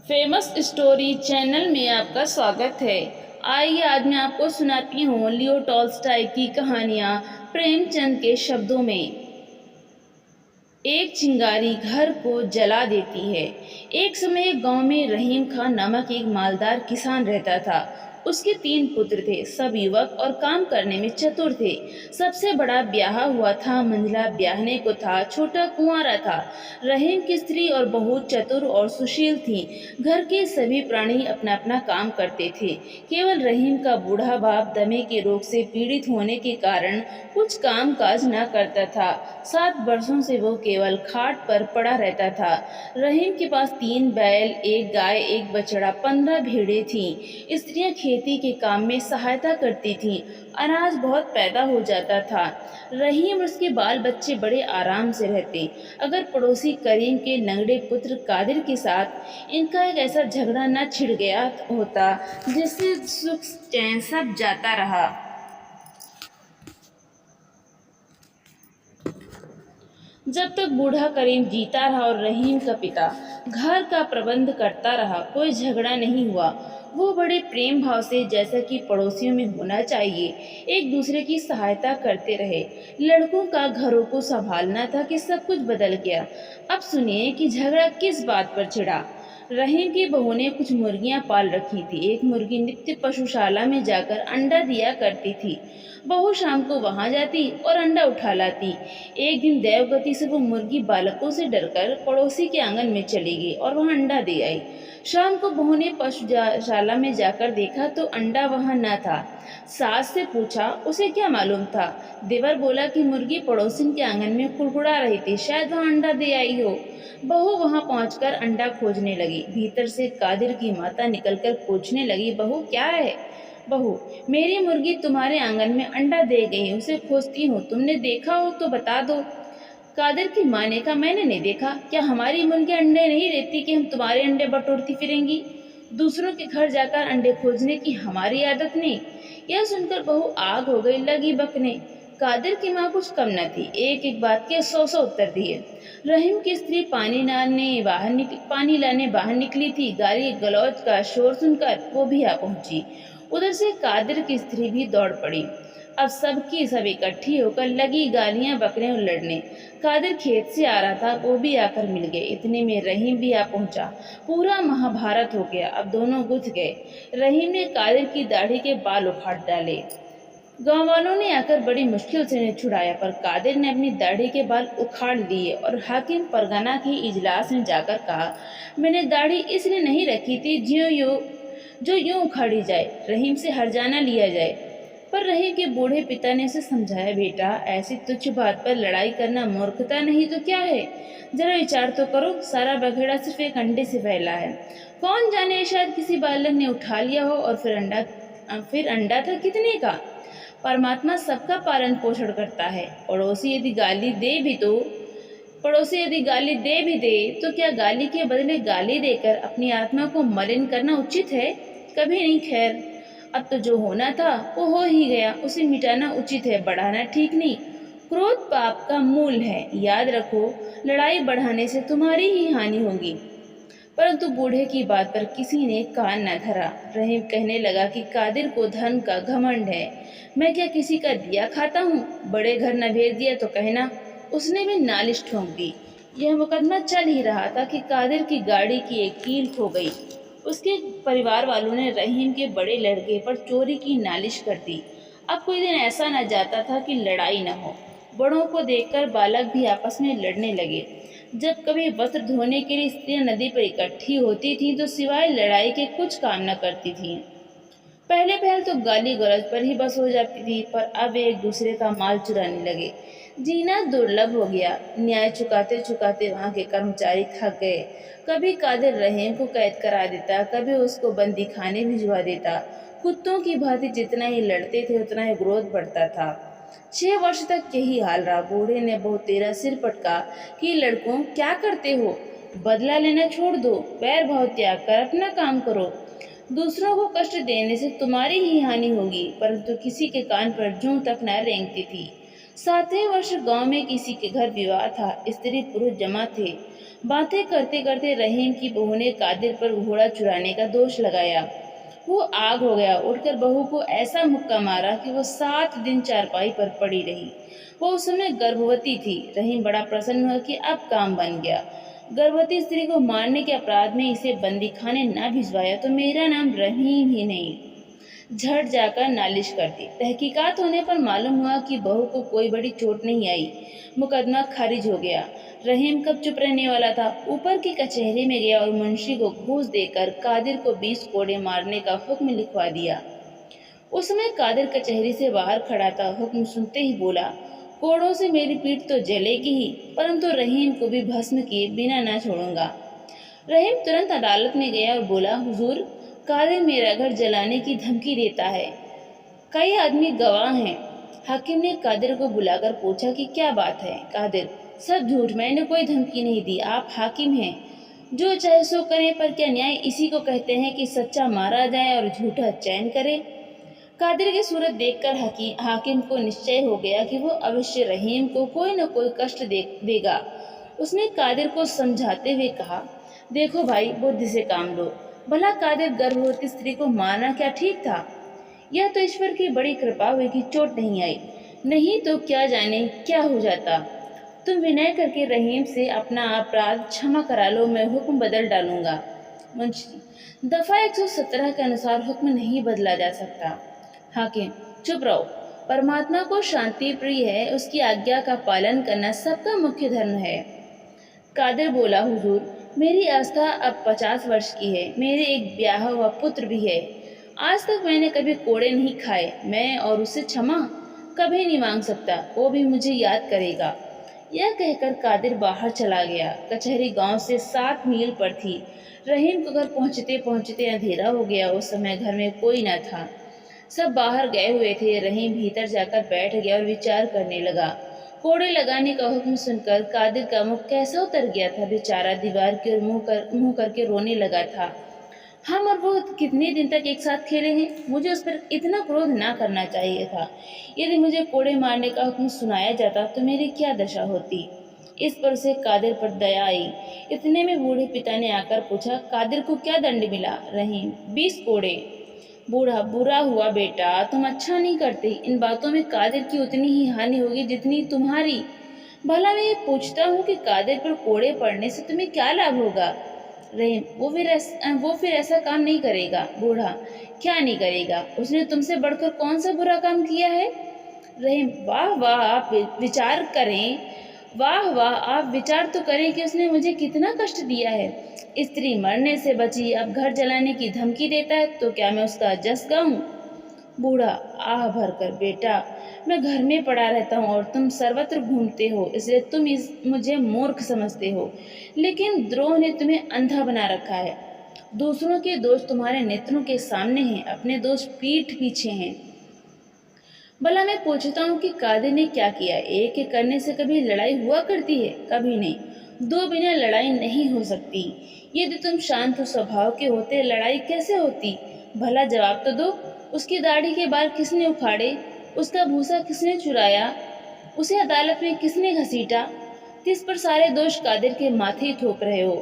Famous story channel में आपका स्वागत है। आइए आज मैं आपको सुनाती हूँ लियो टॉल्स्टॉय की कहानियाँ प्रेमचंद के शब्दों में। एक चिंगारी घर को जला देती है। एक समय एक गांव में रहीम खान नामक एक मालदार किसान रहता था। उसके 3 पुत्र थे। सब युवक और काम करने में चतुर थे। सबसे बड़ा ब्याहा हुआ था, मंझला ब्याहने को था, छोटा कुंवारा था। रहीम की स्त्री और बहुत चतुर और सुशील थी। घर के सभी प्राणी अपना अपना काम करते थे। केवल रहीम का बूढ़ा बाप दमे के रोग से पीड़ित होने के कारण कुछ काम काज न करता था। 7 वर्षों से वो केवल खाट पर पड़ा रहता था। रहीम के पास 3 बैल, 1 गाय, 1 बछड़ा, 15 भेड़ें थीं। स्त्रियां खेती के काम में सहायता करती थीं। अनाज बहुत पैदा हो जाता था। रहीम और उसके बाल बच्चे बड़े आराम से रहते। अगर पड़ोसी करीम के लंगड़े पुत्र कादिर के साथ इनका एक ऐसा झगड़ा न छिड़ गया होता जिससे सुख चैन सब जाता रहा। जब तक बूढ़ा करीम जीता रहा और रहीम का पिता घर का प्रबंध करता रहा, कोई झगड़ा नहीं हुआ। वो बड़े प्रेम भाव से, जैसा कि पड़ोसियों में होना चाहिए, एक दूसरे की सहायता करते रहे। लड़कों का घरों को संभालना था कि सब कुछ बदल गया। अब सुनिए कि झगड़ा किस बात पर छिड़ा। रहीम की बहू ने कुछ मुर्गियां पाल रखी थी। एक मुर्गी नित्य पशुशाला में जाकर अंडा दिया करती थी। बहू शाम को वहां जाती और अंडा उठा लाती। एक दिन देवगति से वो मुर्गी बालकों से डरकर पड़ोसी के आंगन में चली गई और वहां अंडा दे आई। शाम को बहू ने पशुशाला में जाकर देखा तो अंडा वहां न था। सास से पूछा, उसे क्या मालूम था। देवर बोला कि मुर्गी पड़ोसिन के आंगन में कुड़कुड़ा रही थी, शायद वहां अंडा दे आई हो। बहू वहां पहुंचकर अंडा खोजने लगी। भीतर से कादिर की माता निकलकर पूछने लगी, बहू क्या है। बहू, मेरी मुर्गी तुम्हारे आंगन में अंडा दे गई, उसे खोजती हूँ, तुमने देखा हो तो बता दो। कादिर की माँ ने कहा, मैंने नहीं देखा। क्या हमारी मुर्गी अंडे नहीं देती कि हम तुम्हारे अंडे बटोरती फिरेंगी। दूसरों के घर जाकर अंडे खोजने की हमारी आदत नहीं। यह सुनकर बहू आग हो गई, लगी बकने। कादिर की माँ कुछ कम न थी, एक एक बात के 100 उत्तर दिए। रहीम की स्त्री पानी लाने बाहर निकली थी। गाली गलौज का शोर सुनकर वो भी आ पहुंची। उधर से कादिर की स्त्री भी दौड़ पड़ी। अब सबकी सब इकट्ठी होकर लगी गालियां बकने और लड़ने। कादिर खेत से आ रहा था, वो भी आकर मिल गए। इतने में रहीम भी आ पहुंचा। पूरा महाभारत हो गया। अब दोनों गुथ गए। रहीम ने कादिर की दाढ़ी के बाल उखाड़ डाले। गांव वालों ने आकर बड़ी मुश्किल से उन्हें छुड़ाया, पर कादिर ने अपनी दाढ़ी के बाल उखाड़ लिए और हाकिम परगना की इजलास में जाकर कहा, मैंने दाढ़ी इसलिए नहीं रखी थी जो यूं उखाड़ी जाए, रहीम से हर्जाना लिया जाए। पर रहीम के बूढ़े पिता ने उसे समझाया, बेटा ऐसी तुच्छ बात पर लड़ाई करना मूर्खता नहीं तो क्या है। जरा विचार तो करो, सारा बखेड़ा सिर्फ एक अंडे से फैला है। कौन जाने, शायद किसी बालक ने उठा लिया हो और फिर अंडा था कितने का। परमात्मा सबका पालन पोषण करता है। पड़ोसी यदि गाली दे भी दे तो क्या गाली के बदले गाली देकर अपनी आत्मा को मलिन करना उचित है? कभी नहीं। खैर, अब तो जो होना था वो हो ही गया, उसे मिटाना उचित है, बढ़ाना ठीक नहीं। क्रोध पाप का मूल है, याद रखो, लड़ाई बढ़ाने से तुम्हारी ही हानि होगी। परंतु बूढ़े की बात पर किसी ने कान न धरा। रहीम कहने लगा कि कादिर को धन का घमंड है। मैं क्या किसी का दिया खाता हूँ? बड़े घर न भेज दिया तो कहना। उसने भी नालिश ठोंक दी। यह मुकदमा चल ही रहा था कि कादिर की गाड़ी की एक कील खो गई। उसके परिवार वालों ने रहीम के बड़े लड़के पर चोरी की नालिश कर दी। अब कोई दिन ऐसा न जाता था कि लड़ाई न हो। बड़ों को देखकर बालक भी आपस में लड़ने लगे। जब कभी वस्त्र धोने के लिए स्त्रियां नदी पर इकट्ठी होती थीं तो सिवाय लड़ाई के कुछ काम न करती थीं। पहले पहल तो गाली गलौज पर ही बस हो जाती थी, पर अब एक दूसरे का माल चुराने लगे। जीना दुर्लभ हो गया। न्याय चुकाते चुकाते वहां के कर्मचारी थक गए। कभी कादिर रहीम को कैद करा देता, कभी उसको बंदी खाने भिजवा देता। कुत्तों की भांति जितना ही लड़ते थे उतना ही क्रोध बढ़ता था। 6 वर्ष तक यही हाल रहा। बूढ़े ने बहुत तेरा सिर पटका कि लड़कों क्या करते हो, बदला लेना छोड़ दो, बैर भाव त्याग कर अपना काम करो। दूसरों को कष्ट देने से तुम्हारी ही हानि होगी। परंतु किसी के कान पर जूं तक न रेंगती थी। 7वें वर्ष गांव में किसी के घर विवाह था। स्त्री पुरुष जमा थे। बातें करते करते रहीम की बहू ने कादिर पर घोड़ा चुराने का दोष लगाया। वो आग हो गया। उठकर बहू को ऐसा मुक्का मारा कि वो 7 दिन चारपाई पर पड़ी रही। वो उस समय गर्भवती थी। रहीम बड़ा प्रसन्न हुआ कि अब काम बन गया। गर्भवती स्त्री को मारने के अपराध में इसे बंदी खाने न भिजवाया तो मेरा नाम रहीम ही नहीं। झट जाकर नालिश कर दी। तहकीकात होने पर मालूम हुआ कि बहू को कोई बड़ी चोट नहीं आई। मुकदमा खारिज हो गया। रहीम कब चुप रहने वाला था। ऊपर की कचहरी में गया और मुंशी को घूस देकर कादिर को 20 कोड़े मारने का हुक्म लिखवा दिया। उस समय कादिर कचहरी से बाहर खड़ा था। हुक्म सुनते ही बोला, कोड़ों से मेरी पीठ तो जलेगी ही, परंतु रहीम को भी भस्म किए बिना न छोड़ूंगा। रहीम तुरंत अदालत में गया और बोला, हुजूर, कादिर मेरा घर जलाने की धमकी देता है। कई आदमी गवाह हैं। हाकिम ने कादिर को बुलाकर पूछा कि क्या बात है। कादिर, सब झूठ, मैंने कोई धमकी नहीं दी। आप हाकिम हैं, जो चाहे सो करें, पर क्या न्याय इसी को कहते हैं कि सच्चा मारा जाए और झूठा चैन करे। कादिर की सूरत देखकर हाकिम को निश्चय हो गया कि वो अवश्य रहीम को कोई न कोई कष्ट देगा। उसने कादिर को समझाते हुए कहा, देखो भाई, बुद्धि से काम लो। भला कादिर गर्भवती स्त्री को मारना क्या ठीक था? यह तो ईश्वर की बड़ी कृपा हुई कि चोट नहीं आई, नहीं तो क्या जाने क्या हो जाता। तुम विनय करके रहीम से अपना अपराध क्षमा करा लो, मैं हुक्म बदल डालूंगा। मुंशी, दफा 117 के अनुसार हुक्म नहीं बदला जा सकता। हाकिम, चुप रहो। परमात्मा को शांति प्रिय है, उसकी आज्ञा का पालन करना सबका मुख्य धर्म है। कादिर बोला, हुजूर, मेरी आस्था अब 50 वर्ष की है। मेरे एक ब्याह हुआ पुत्र भी है। आज तक मैंने कभी कोड़े नहीं खाए। मैं और उससे क्षमा कभी नहीं मांग सकता। वो भी मुझे याद करेगा। यह कहकर कादिर बाहर चला गया। कचहरी गांव से 7 मील पर थी। रहीम को घर पहुंचते पहुंचते अंधेरा हो गया। उस समय घर में कोई न था। सब बाहर गए हुए थे। रहीम भीतर जाकर बैठ गया और विचार करने लगा। कोड़े लगाने का हुक्म सुनकर कादिर का मुख कैसा उतर गया था। बेचारा दीवार की ओर मुंह करके रोने लगा था। हम और वो कितने दिन तक एक साथ खेले हैं। मुझे उस पर इतना क्रोध ना करना चाहिए था। यदि मुझे कोड़े मारने का हुक्म सुनाया जाता तो मेरी क्या दशा होती। इस पर उसे कादिर पर दया आई। इतने में बूढ़े पिता ने आकर पूछा, कादिर को क्या दंड मिला? रहीम, 20 कोड़े। बूढ़ा, बुरा हुआ बेटा, तुम अच्छा नहीं करते। इन बातों में कादिर की उतनी ही हानि होगी जितनी तुम्हारी। भला मैं ये पूछता हूँ कि कादिर पर कोड़े पड़ने से तुम्हें क्या लाभ होगा? रहीम, वो फिर ऐसा काम नहीं करेगा। बूढ़ा, क्या नहीं करेगा? उसने तुमसे बढ़कर कौन सा बुरा काम किया है? रहीम, वाह वाह, आप विचार करें। वाह वाह, आप विचार तो करें कि उसने मुझे कितना कष्ट दिया है। स्त्री मरने से बची, अब घर जलाने की धमकी देता है, तो क्या मैं उसका जस गाऊं? बूढ़ा आह भरकर, बेटा, मैं घर में पड़ा रहता हूँ और तुम सर्वत्र घूमते हो, इसलिए तुम मुझे मूर्ख समझते हो। लेकिन द्रोह ने तुम्हें अंधा बना रखा है। दूसरों के दोष तुम्हारे नेत्रों के सामने हैं, अपने दोष पीठ पीछे हैं। भला मैं पूछता हूँ कि कादिर ने क्या किया? एक एक करने से कभी लड़ाई हुआ करती है? कभी नहीं। दो बिना लड़ाई नहीं हो सकती। यदि तुम शांत स्वभाव के होते, लड़ाई कैसे होती? भला जवाब तो दो। उसकी दाढ़ी के बाल किसने उखाड़े? उसका भूसा किसने चुराया? उसे अदालत में किसने घसीटा? किस पर सारे दोष कादिर के माथे ही थोप रहे हो?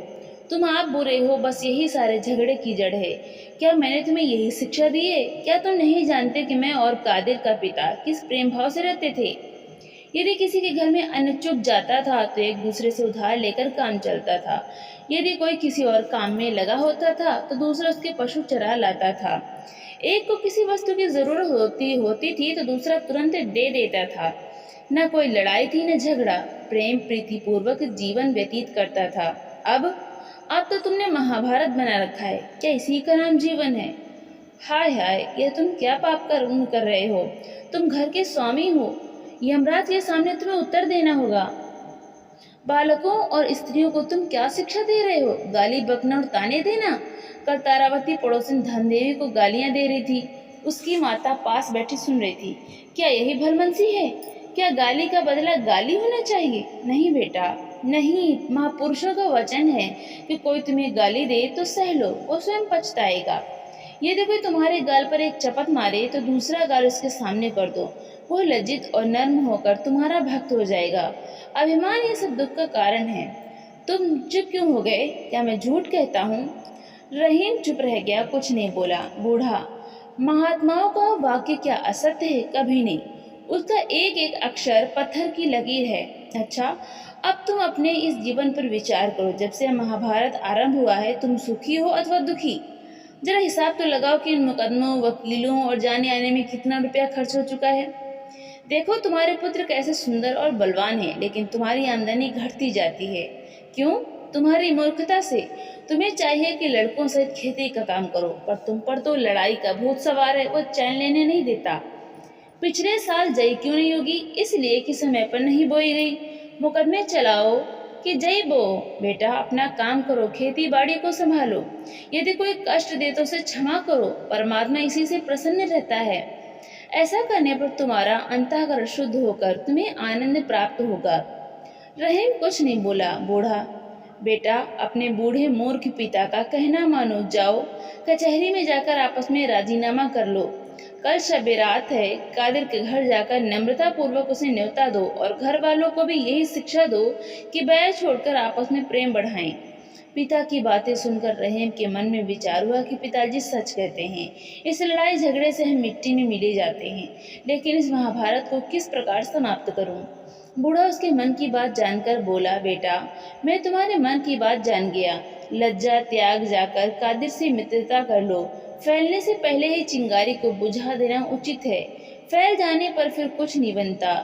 तुम आप बुरे हो, बस यही सारे झगड़े की जड़ है। क्या मैंने तुम्हें यही शिक्षा दी है? क्या तुम नहीं जानते कि मैं और कादिर का पिता किस प्रेम भाव से रहते थे? यदि किसी के घर में अन्न चुक जाता था तो एक दूसरे से उधार लेकर काम चलता था। यदि कोई किसी और काम में लगा होता था तो दूसरा उसके पशु चरा लाता था। एक को किसी वस्तु की जरूरत होती थी तो दूसरा तुरंत दे देता था। न कोई लड़ाई थी न झगड़ा। प्रेम प्रीति पूर्वक जीवन व्यतीत करता था। अब तो तुमने महाभारत बना रखा है। क्या इसी का नाम जीवन है? हाय हाय, यह तुम क्या पाप कर रहे हो? तुम घर के स्वामी हो। यमराज के सामने तुम्हें उत्तर देना होगा। बालकों और स्त्रियों को तुम क्या शिक्षा दे रहे हो? गाली बकना और ताने देना। कल तारावती पड़ोसिन धनदेवी को गालियां दे रही थी। उसकी माता पास बैठी सुन रही थी। क्या यही भलमनसी है? क्या गाली का बदला गाली होना चाहिए? नहीं बेटा, नहीं। महापुरुषों का वचन है कि कोई तुम्हें गाली दे तो सह लो, वो स्वयं पछताएगा। यदि कोई तुम्हारे गाल पर एक चपत मारे तो दूसरा गाल उसके सामने कर दो। वो लज्जित और नर्म होकर तुम्हारा भक्त हो जाएगा। अभिमान ये सब दुख का कारण है। तुम चुप क्यों हो गए? क्या मैं झूठ कहता हूँ? रहीम चुप रह गया, कुछ नहीं बोला। बूढ़ा, महात्माओं का वाक्य क्या असत्य है? कभी नहीं। उसका एक एक अक्षर पत्थर की लकीर है। अच्छा, अब तुम अपने इस जीवन पर विचार करो। जब से महाभारत आरंभ हुआ है, तुम सुखी हो अथवा दुखी? जरा हिसाब तो लगाओ कि इन मुकदमों, वकीलों और जाने आने में कितना रुपया खर्च हो चुका है। देखो तुम्हारे पुत्र कैसे सुंदर और बलवान हैं, लेकिन तुम्हारी आमदनी घटती जाती है। क्यों? तुम्हारी मूर्खता से। तुम्हें चाहिए कि लड़कों सहित खेती का काम करो, पर तुम पर तो लड़ाई का भूत सवार है, वो चैन लेने नहीं देता। पिछले साल जई क्यों नहीं होगी? इसलिए कि समय पर नहीं बोई गई। मुकदमे चलाओ कि जई बो। बेटा, अपना काम करो, खेती बाड़ी को संभालो। यदि कोई कष्ट दे तो उसे क्षमा करो, परमात्मा इसी से प्रसन्न रहता है। ऐसा करने पर तुम्हारा अंतःकरण शुद्ध होकर तुम्हें आनंद प्राप्त होगा। रहीम कुछ नहीं बोला। बूढ़ा, बेटा, अपने बूढ़े मूर्ख पिता का कहना मानो। जाओ कचहरी में जाकर आपस में राजीनामा कर लो। कल शबे रात है। कादिर के घर जाकर नम्रता पूर्वक उसे न्योता दो और घर वालों को भी यही शिक्षा दो कि बैर छोड़कर आपस में प्रेम बढ़ाएं। पिता की बातें सुनकर रहीम के मन में विचार हुआ कि पिताजी सच कहते हैं। इस लड़ाई झगड़े से हम मिट्टी में मिले जाते हैं, लेकिन इस महाभारत को किस प्रकार समाप्त करूं? बूढ़ा उसके मन की बात जानकर बोला, बेटा, मैं तुम्हारे मन की बात जान गया। लज्जा त्याग जाकर कादिर से मित्रता कर लो। फैलने से पहले ही चिंगारी को बुझा देना उचित है। फैल जाने पर फिर कुछ नहीं बनता।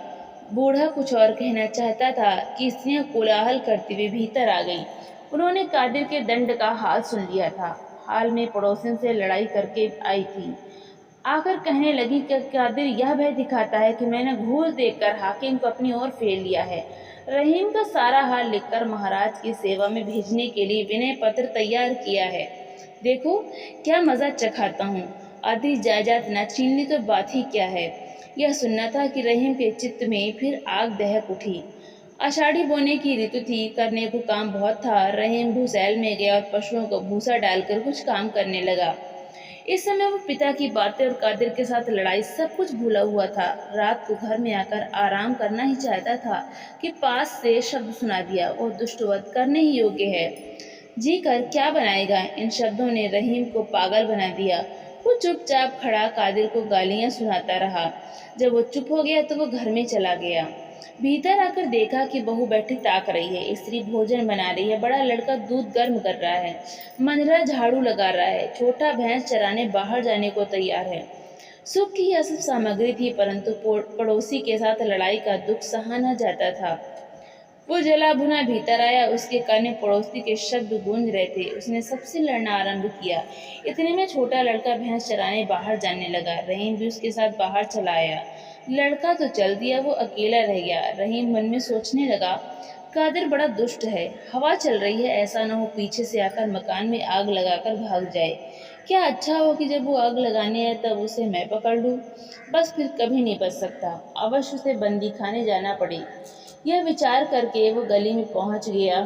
बूढ़ा कुछ और कहना चाहता था कि स्त्रियां कोलाहल करती हुई भीतर आ गईं। उन्होंने कादिर के दंड का हाल सुन लिया था। हाल में पड़ोसन से लड़ाई करके आई थी। आकर कहने लगी कि कादिर यह भय दिखाता है कि मैंने घूस देकर हाकिम को अपनी ओर फेर लिया है। रहीम का सारा हाल लिखकर महाराज की सेवा में भेजने के लिए विनय पत्र तैयार किया है। देखो क्या मजा चखाता हूँ। आधी जायदाद न छीननी तो बात ही क्या है। यह सुनना था कि रहीम के चित्त में फिर आग दहक उठी। आषाढ़ी बोने की ऋतु थी। करने को काम बहुत था। रहीम भूसैल में गया और पशुओं को भूसा डालकर कुछ काम करने लगा। इस समय वो पिता की बातें और कादिर के साथ लड़ाई सब कुछ भूला हुआ था। रात को घर में आकर आराम करना ही चाहता था कि पास से शब्द सुना दिया, वो दुष्टवध करने ही योग्य है। जी कर क्या बनाएगा? इन शब्दों ने रहीम को पागल बना दिया। वो चुपचाप खड़ा कादिर को गालियां सुनाता रहा। जब वो चुप हो गया तो वो घर में चला गया। भीतर आकर देखा कि बहू बैठी ताक रही है। स्त्री भोजन बना रही है। बड़ा लड़का दूध गर्म कर रहा है। मंझला झाड़ू लगा रहा है। छोटा भैंस चराने बाहर जाने को तैयार है। सुख की यह सब सामग्री थी, परंतु पड़ोसी के साथ लड़ाई का दुख सहा न जाता था। वो जला भुना भीतर आया। उसके कान में पड़ोसी के शब्द गूंज रहे थे। उसने सबसे लड़ना आरंभ किया। इतने में छोटा लड़का भैंस चराने बाहर जाने लगा। रहीम भी उसके साथ बाहर चला आया। लड़का तो चल दिया, वो अकेला रह गया। रहीम मन में सोचने लगा, कादिर बड़ा दुष्ट है। हवा चल रही है, ऐसा न हो पीछे से आकर मकान में आग लगाकर भाग जाए। क्या अच्छा हो कि जब वो आग लगाने आए तब उसे मैं पकड़ लूं। बस फिर कभी नहीं बच सकता। अवश्य उसे बंदी खाने जाना पड़े। यह विचार करके वो गली में पहुंच गया।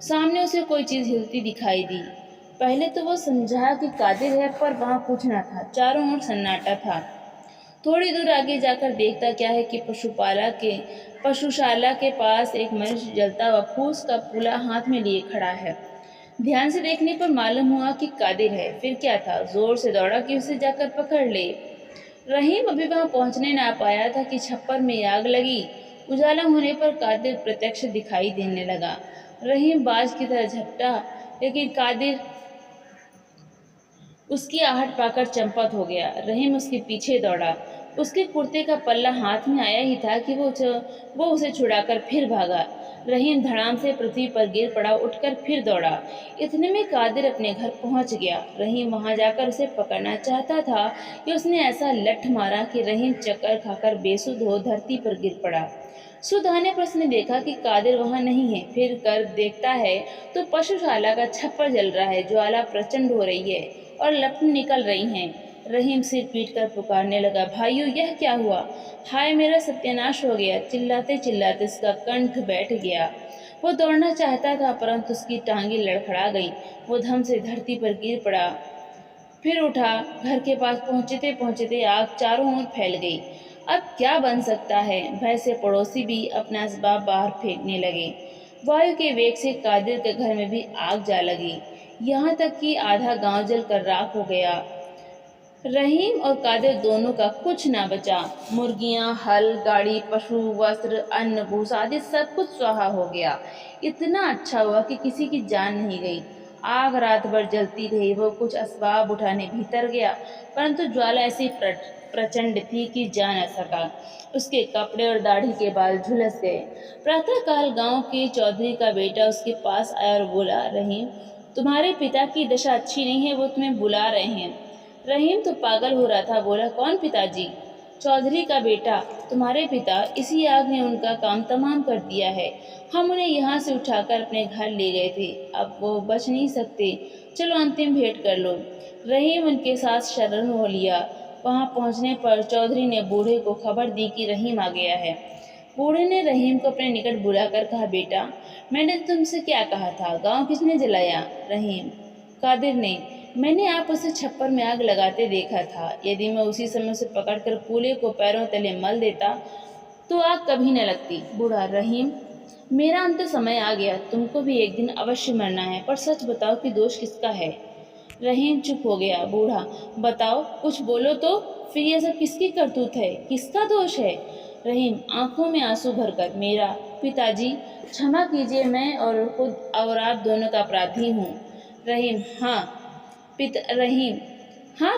सामने उसे कोई चीज हिलती दिखाई दी। पहले तो वो समझा कि कादिर है, पर वहां कुछ न था। चारों ओर सन्नाटा था। थोड़ी दूर आगे जाकर देखता क्या है कि पशुशाला के पास एक मनुष्य जलता हुआ फूस का पुला हाथ में लिए खड़ा है। ध्यान से देखने पर मालूम हुआ कि कादिर है। फिर क्या था, जोर से दौड़ा कि उसे जाकर पकड़ ले। रहीम अभी वहां पहुंचने ना पाया था कि छप्पर में आग लगी। उजाला होने पर कादिर प्रत्यक्ष दिखाई देने लगा। रहीम बाज की तरह झपटा, लेकिन कादिर उसकी आहट पाकर चंपत हो गया। रहीम उसके पीछे दौड़ा। उसके कुर्ते का पल्ला हाथ में आया ही था कि वो उसे छुड़ाकर फिर भागा। रहीम धड़ाम से पृथ्वी पर गिर पड़ा, उठकर फिर दौड़ा। इतने में कादिर अपने घर पहुंच गया। रहीम वहां जाकर उसे पकड़ना चाहता था कि उसने ऐसा लठ मारा कि रहीम चक्कर खाकर बेसुध हो धरती पर गिर पड़ा। सुध आने पर उसने देखा कि कादिर वहां नहीं है। फिर कर देखता है तो पशुशाला का छप्पर जल रहा है। ज्वाला प्रचंड हो रही है और लपटें निकल रही हैं। रहीम सिर पीट कर पुकारने लगा, भाइयों यह क्या हुआ? हाय मेरा सत्यानाश हो गया। चिल्लाते चिल्लाते उसका कंठ बैठ गया। वो दौड़ना चाहता था, परंतु उसकी टांगें लड़खड़ा गईं। वो धम से धरती पर गिर पड़ा। फिर उठा। घर के पास पहुंचते पहुंचते आग चारों ओर फैल गई। अब क्या बन सकता है। भय से पड़ोसी भी अपना असबाब बाहर फेंकने लगे। वायु के वेग से कादिर के घर में भी आग जा लगी। यहाँ तक कि आधा गांव जलकर राख हो गया। रहीम और कादिर दोनों का कुछ ना बचा। मुर्गियां, हल, गाड़ी, पशु, वस्त्र, अन्न, भूसा आदि सब कुछ स्वाहा हो गया। इतना अच्छा हुआ कि किसी की जान नहीं गई। आग रात भर जलती रही। वो कुछ असबाब उठाने भीतर गया, परंतु ज्वाला ऐसी प्रचंड थी कि जा न सका। उसके कपड़े और दाढ़ी के बाल झुलस गए। प्रातःकाल गांव के चौधरी का बेटा उसके पास आया और बोला, रहीम, तुम्हारे पिता की दशा अच्छी नहीं है, वो तुम्हें बुला रहे हैं। रहीम तो पागल हो रहा था। बोला, कौन पिताजी? चौधरी का बेटा, तुम्हारे पिता। इसी आग ने उनका काम तमाम कर दिया है। हम उन्हें यहाँ से उठाकर अपने घर ले गए थे। अब वो बच नहीं सकते। चलो अंतिम भेंट कर लो। रहीम उनके साथ शरण हो लिया। वहाँ पहुँचने पर चौधरी ने बूढ़े को खबर दी कि रहीम आ गया है। बूढ़े ने रहीम को अपने निकट बुलाकर कहा, बेटा, मैंने तुमसे क्या कहा था? गांव किसने जलाया? रहीम, कादिर ने। मैंने आप उसे छप्पर में आग लगाते देखा था। यदि मैं उसी समय उसे पकड़कर कूले को पैरों तले मल देता तो आग कभी न लगती। बूढ़ा, रहीम, मेरा अंत समय आ गया। तुमको भी एक दिन अवश्य मरना है, पर सच बताओ कि दोष किसका है? रहीम चुप हो गया। बूढ़ा, बताओ, कुछ बोलो तो। फिर यह सब किसकी करतूत है? किसका दोष है? रहीम आंखों में आंसू भरकर, मेरा। पिताजी, क्षमा कीजिए, मैं और खुद और आप दोनों का अपराधी हूँ। रहीम, हाँ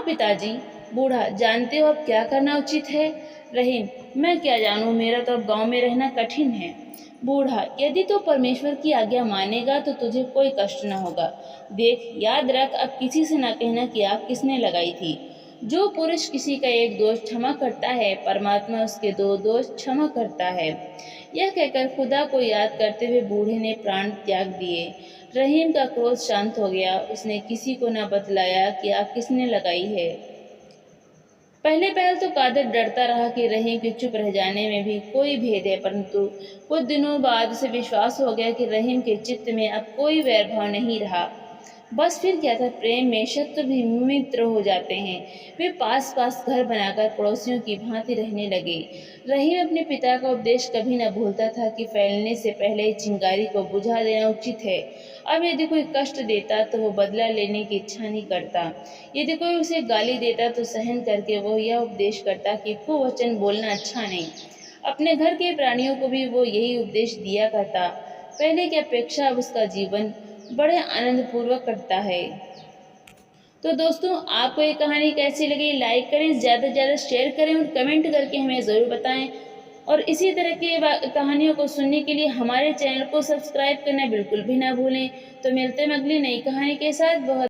पिताजी। बूढ़ा, जानते हो अब क्या करना उचित है? रहीम, मैं क्या जानूं, मेरा तो अब गांव में रहना कठिन है। बूढ़ा, यदि तो परमेश्वर की आज्ञा मानेगा तो तुझे कोई कष्ट न होगा। देख, याद रख, अब किसी से न कहना कि आग किसने लगाई थी। जो पुरुष किसी का एक दोष क्षमा करता है, परमात्मा उसके 2 दोष क्षमा करता है। यह कहकर खुदा को याद करते हुए बूढ़े ने प्राण त्याग दिए। रहीम का क्रोध शांत हो गया। उसने किसी को न बतलाया कि आग किसने लगाई है। पहले तो कादिर डरता रहा कि रहीम के चुप रह जाने में भी कोई भेद है, परंतु कुछ दिनों बाद उसे विश्वास हो गया कि रहीम के चित्त में अब कोई वैरभाव नहीं रहा। बस फिर क्या था, प्रेम में शत्रु भी मित्र हो जाते हैं। वे पास पास घर बनाकर पड़ोसियों की भांति रहने लगे। रहीम अपने पिता का उपदेश कभी न भूलता था कि फैलने से पहले चिंगारी को बुझा देना उचित है। अब यदि कोई कष्ट देता तो वो बदला लेने की इच्छा नहीं करता। यदि कोई उसे गाली देता तो सहन करके वो यह उपदेश करता कि कुवचन बोलना अच्छा नहीं। अपने घर के प्राणियों को भी वो यही उपदेश दिया करता। पहले की अपेक्षा अब उसका जीवन बड़े आनंद पूर्वक कटता है। तो दोस्तों, आपको ये कहानी कैसी लगी? लाइक करें, ज़्यादा से ज़्यादा शेयर करें और कमेंट करके हमें ज़रूर बताएं। और इसी तरह की कहानियों को सुनने के लिए हमारे चैनल को सब्सक्राइब करना बिल्कुल भी ना भूलें। तो मिलते हैं अगली नई कहानी के साथ। बहुत